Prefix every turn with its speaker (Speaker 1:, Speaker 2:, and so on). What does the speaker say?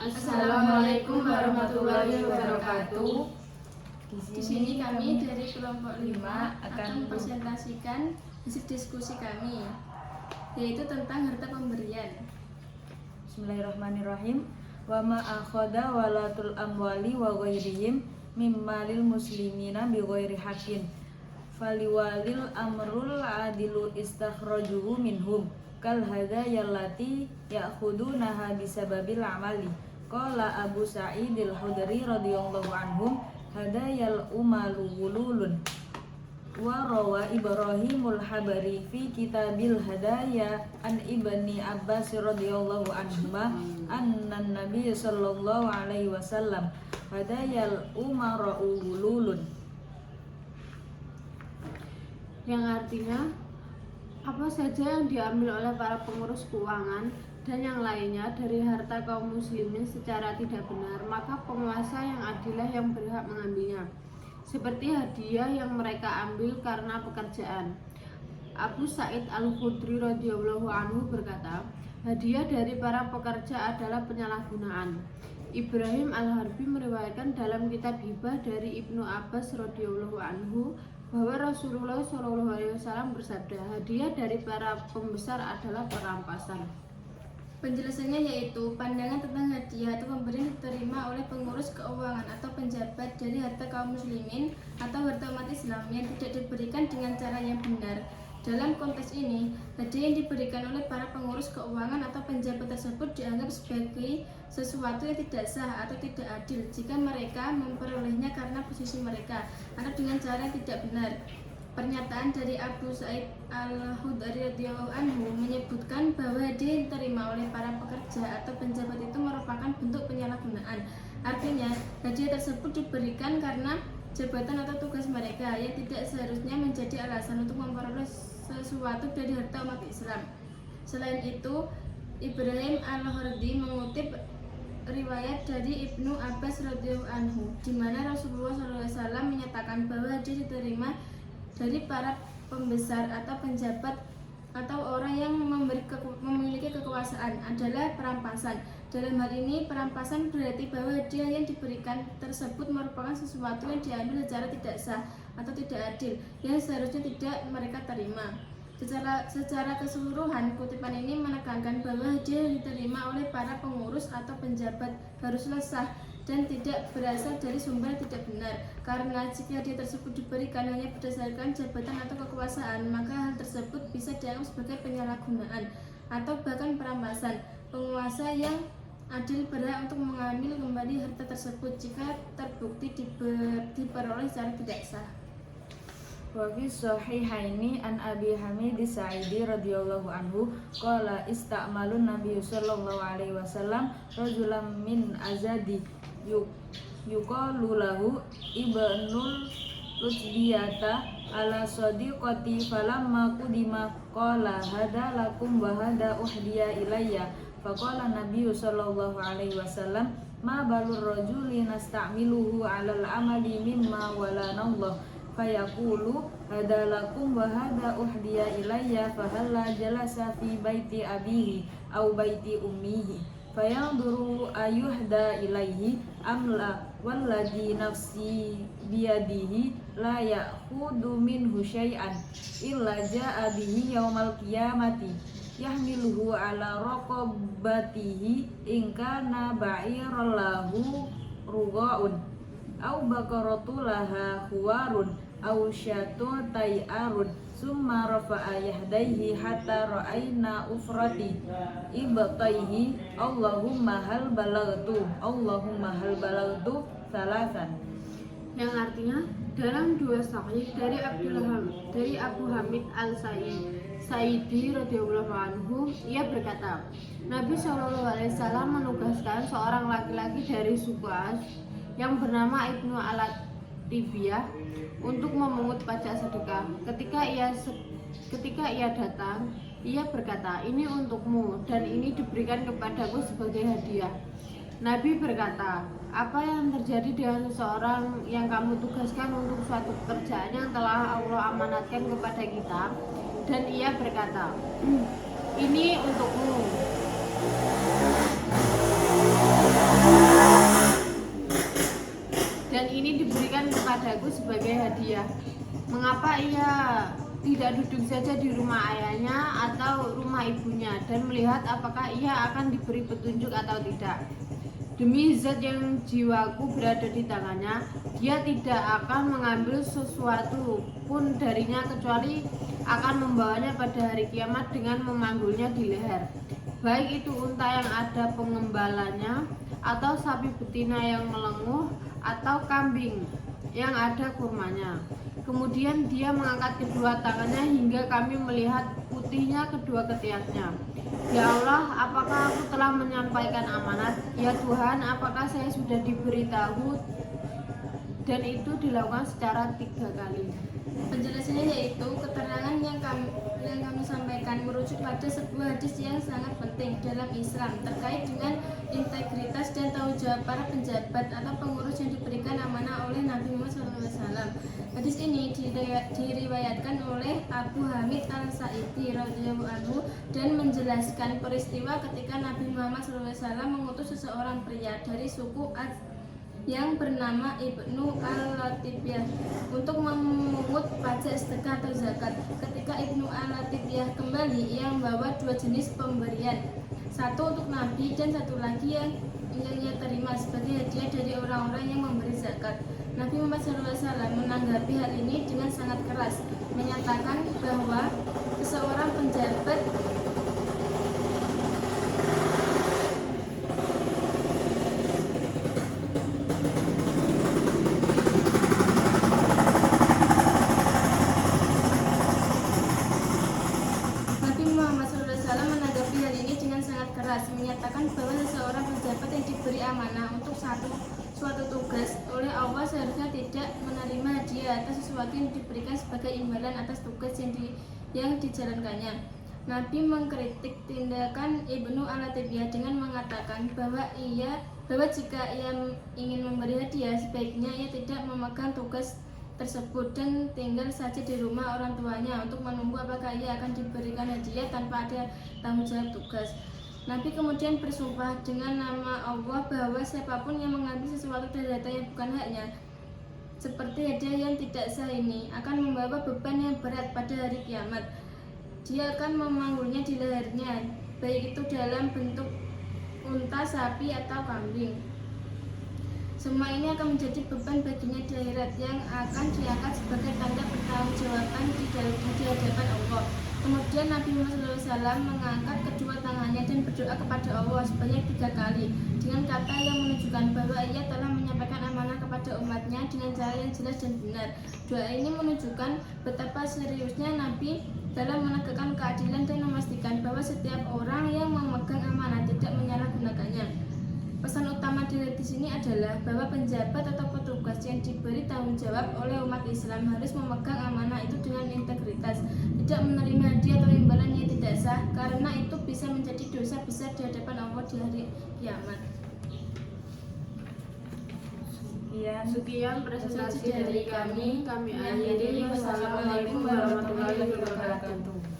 Speaker 1: Assalamualaikum warahmatullahi wabarakatuh.
Speaker 2: Di sini kami dari kelompok 5 akan mempresentasikan hasil diskusi kami, yaitu tentang harta pemberian.
Speaker 1: Bismillahirrahmanirrahim. Wa ma akhadha walatul amwali wa ghairihim mimmalil muslimina bi ghairi haqqin faliwalil amrul adilu istakhrajuhu minhum kal hadayallati ya'khudunaha bisababil amali. Qala Abu Sa'id al-Khudri radhiyallahu anhum hadayal umalu wululun. Wa rawa Ibrahimul Habari fi kitabil hadaya an Ibni Abbas radhiyallahu anhuma annan Nabiy sallallahu alaihi wasallam hadayal umara wululun,
Speaker 3: yang artinya apa saja yang diambil oleh para pengurus keuangan dan yang lainnya dari harta kaum muslimin secara tidak benar, maka penguasa yang adillah yang berhak mengambilnya, seperti hadiah yang mereka ambil karena pekerjaan. Abu Sa'id al-Khudri radhiyallahu anhu berkata, hadiah dari para pekerja adalah penyalahgunaan. Ibrahim al-Harbi meriwayatkan dalam kitab Hibah dari Ibnu Abbas radhiyallahu anhu bahwa Rasulullah SAW bersabda, hadiah dari para pembesar adalah perampasan.
Speaker 2: Penjelasannya yaitu pandangan tentang hadiah atau pemberian diterima oleh pengurus keuangan atau penjabat dari harta kaum muslimin atau harta umat Islam yang tidak diberikan dengan cara yang benar. Dalam konteks ini, hadiah yang diberikan oleh para pengurus keuangan atau penjabat tersebut dianggap sebagai sesuatu yang tidak sah atau tidak adil jika mereka memperolehnya karena posisi mereka atau dengan cara yang tidak benar. Pernyataan dari Abu Sa'id al-Khudri radhiyallahu anhu menyebutkan bahwa hadiah yang diterima oleh para pekerja atau penjabat itu merupakan bentuk penyalahgunaan. Artinya, hadiah tersebut diberikan karena jabatan atau tugas mereka yang tidak seharusnya menjadi alasan untuk memperoleh sesuatu dari harta umat Islam. Selain itu, Ibrahim al-Hardi mengutip riwayat dari Ibnu Abbas radhiyallahu anhu di mana Rasulullah SAW menyatakan bahwa hadiah diterima dari para pembesar atau penjabat atau orang yang memiliki kekuasaan adalah perampasan. Dalam hal ini, perampasan berarti bahwa hadiah yang diberikan tersebut merupakan sesuatu yang diambil secara tidak sah atau tidak adil yang seharusnya tidak mereka terima. Secara keseluruhan, kutipan ini menekankan bahwa hadiah yang diterima oleh para pengurus atau penjabat haruslah sah dan tidak berasal dari sumber yang tidak benar, karena jika hadiah tersebut diberikan hanya berdasarkan jabatan atau kekuasaan, maka hal tersebut bisa dianggap sebagai penyalahgunaan atau bahkan perampasan. Penguasa yang adil berhak untuk mengambil kembali harta tersebut jika terbukti diperoleh secara tidak sah.
Speaker 1: Wa fi sahihaini an Abi Hamid Sa'idi radhiyallahu anhu qala ista'malun Nabi sallallahu alaihi wasallam rajulan min Azadi yuqalu lahu Ibnul Lutbiyata ala sadiqati falamma qudima qala hada lakum wa hada uhdiya ilayya faqala Nabi sallallahu alaihi wasallam ma balur rajuli nasta'miluhu alal amali mimma walanallah fayaqulu hadalakum wa hada uhdiya ilayya fahalla jalasa fi baiti abihi au baiti ummihi fayanduru ayuhda ilaihi amla walladhi nafsi biyadihi la ya'khudu minhu syai'an illa ja'a bihi yaumal qiyamati yahmiluhu ala raqabatihi in kana ba'iran lahu rugaun au bakaratu laha huwarun au syatu tayarun summa rafa'a yahdaihi hatta ra'ayna ufrati ibtaihi Allahumma hal balagtu salasan,
Speaker 3: yang artinya dalam dua sahih dari Abu Hamid al-Sa'idi radhiyallahu anhu, ia berkata, Nabi SAW menugaskan seorang laki-laki dari suku As yang bernama Ibnu Al-Tibiyah untuk memungut pajak sedekah. Ketika ia datang, ia berkata, ini untukmu dan ini diberikan kepadaku sebagai hadiah. Nabi berkata, apa yang terjadi dengan seseorang yang kamu tugaskan untuk suatu pekerjaan yang telah Allah amanatkan kepada kita? Dan ia berkata, ini untukmu. kepadaku sebagai hadiah. Mengapa ia tidak duduk saja di rumah ayahnya atau rumah ibunya dan melihat apakah ia akan diberi petunjuk atau tidak? Demi zat yang jiwaku berada di tangannya, dia tidak akan mengambil sesuatu pun darinya kecuali akan membawanya pada hari kiamat dengan memanggulnya di leher. Baik itu unta yang ada pengembalanya, atau sapi betina yang melenguh, atau kambing yang ada kurmanya. Kemudian dia mengangkat kedua tangannya hingga kami melihat putihnya kedua ketiaknya. Ya Allah, apakah aku telah menyampaikan amanat? Ya Tuhan, apakah saya sudah diberitahu? Dan itu dilakukan secara 3 kali.
Speaker 2: Penjelasannya yaitu keterangan yang kami sampaikan merujuk pada sebuah hadis yang sangat penting dalam Islam terkait dengan integritas dan tanggung jawab para penjabat atau pengurus yang diberikan amanah oleh Nabi Muhammad SAW. Hadis ini diriwayatkan oleh Abu Hamid Al-Sa'idi radhiyallahu anhu dan menjelaskan peristiwa ketika Nabi Muhammad SAW mengutus seseorang pria dari suku yang bernama Ibnu Al-Latibiyah untuk memungut pajak sedekah atau zakat. Ketika Ibnu Al-Latibiyah kembali, ia membawa 2 jenis pemberian, satu untuk Nabi dan satu lagi yang ia terima sebagai hadiah dari orang-orang yang memberi zakat. Nabi Muhammad SAW menanggapi hal ini dengan sangat keras, menyatakan bahwa seseorang penjabat menyatakan bahwa seseorang pejabat yang diberi amanah untuk suatu tugas oleh Allah seharusnya tidak menerima hadiah atas sesuatu yang diberikan sebagai imbalan atas tugas yang dijalankannya. Nabi mengkritik tindakan Ibnu Al-Latibiyah dengan mengatakan bahwa jika ia ingin memberi hadiah, sebaiknya ia tidak memegang tugas tersebut dan tinggal saja di rumah orang tuanya untuk menunggu apakah ia akan diberikan hadiah tanpa ada tanggung jawab tugas. Nabi kemudian bersumpah dengan nama Allah bahwa siapapun yang mengambil sesuatu dari harta yang bukan haknya, seperti hadiah yang tidak sah ini, akan membawa beban yang berat pada hari kiamat. Dia akan memanggulnya di lehernya, baik itu dalam bentuk unta, sapi, atau kambing. Semua ini akan menjadi beban baginya di akhirat yang akan diangkat sebagai tanda pertanggungjawaban di hadapan Allah. Kemudian Nabi Muhammad SAW mengangkat kedua tangannya dan berdoa kepada Allah sebanyak 3 kali dengan kata yang menunjukkan bahwa ia telah menyampaikan amanah kepada umatnya dengan cara yang jelas dan benar. Doa ini menunjukkan betapa seriusnya Nabi dalam menegakkan keadilan dan memastikan bahwa setiap orang yang memegang amanah tidak menyalahgunakannya. Pesan utama di sini adalah bahwa penjabat atau petugas yang diberi tanggung jawab oleh umat Islam harus memegang amanah itu dengan integritas, tidak menerima hadiah atau imbalan yang tidak sah, karena itu bisa menjadi dosa besar di hadapan Allah di hari kiamat.
Speaker 3: Sekian presentasi dari kami akhiri. Wassalamualaikum warahmatullahi wabarakatuh.